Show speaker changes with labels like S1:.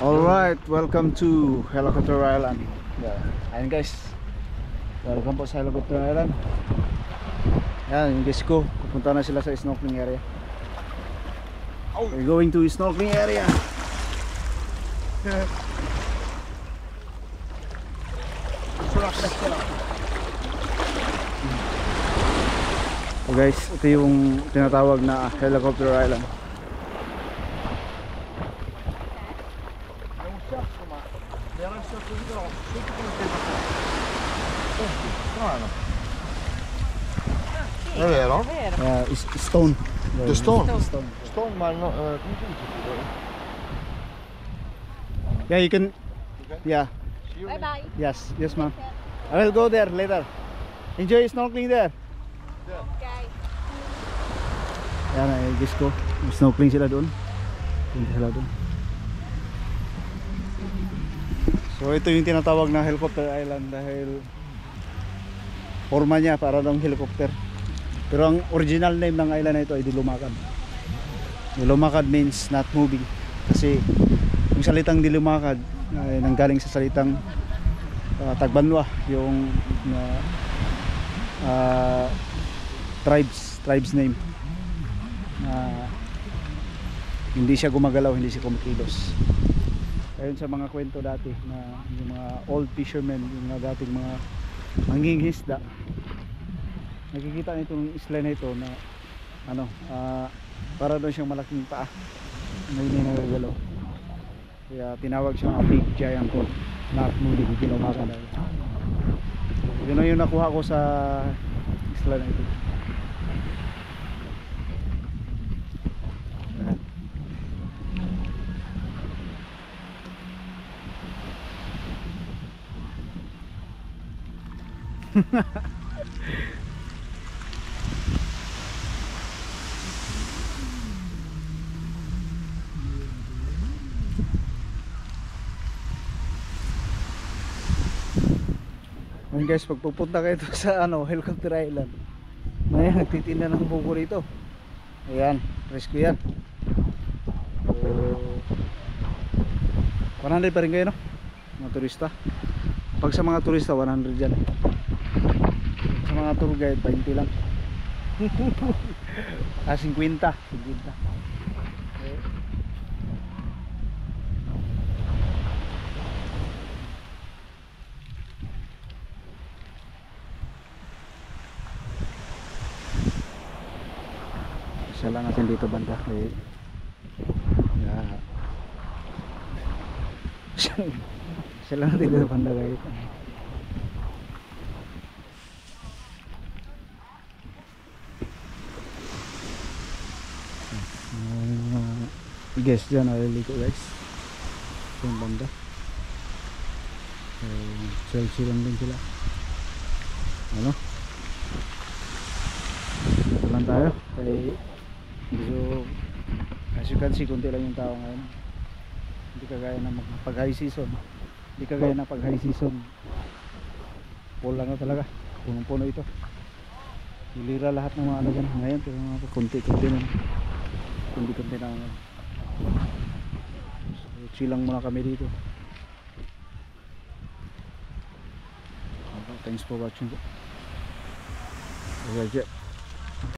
S1: Alright, welcome to Helicopter Island. Ayan guys, welcome po sa Helicopter Island. Ayan, yung guys ko, pupunta na sila sa snorkeling area. We're going to snorkeling area. So guys, ito yung tinatawag na Helicopter Island.
S2: È vero?
S1: Stone.
S2: The stone?
S1: Stone.
S2: Stone, ma no, come si dice?
S1: Yeah, you can. Yeah.
S3: Bye bye.
S1: Yes, yes, ma'am. I will go there later. Enjoy snorkeling there.
S3: Okay.
S1: Yan ay guys ko. Snorkeling sila doon. Punta sila doon. So ito yung tinatawag na Helicopter Island dahil forma niya para daw helicopter. Pero ang original name ng island na ito ay Dilumakad. Dilumakad means not moving. Kasi yung salitang Dilumakad ay nanggaling sa salitang Tagbanwa, yung tribes name. Hindi siya gumagalaw, hindi siya kumikilos. Ayun sa mga kwento dati na yung mga old fishermen, yung mga dating mga manghingisda, nakikita nito ng isla na ito na ano, para doon siyang malaking paa na hindi nagagalaw. Kaya tinawag siyang big giant cod, not moving, Dilumakad. Yun na yung nakuha ko sa isla na ito. Ayun guys, pag pupunta kayo sa Helicopter Island, may nagtitinda ng buko rito. Ayan, rescue yan. So, 100 pa rin kayo, no? Mga turista. Pag sa mga turista 100 dyan. Sa mga tour guide 20 lang. 50. Sala natin dito banda kay sala natin dito banda guys. Guys dyan naliliko guys yung banda. So chill lang din sila. Ano ito lang tayo kay so, as you can see, kunti lang yung tao ngayon. Hindi kagaya na pag high season. Hindi kagaya na pag high season. Full lang na talaga. Punong-puno ito. Hilira lahat ng mga ano dyan. Ngayon, pero mga kunti-kunti na. Kunti-kunti na. So, chill lang muna kami dito. Thanks for watching.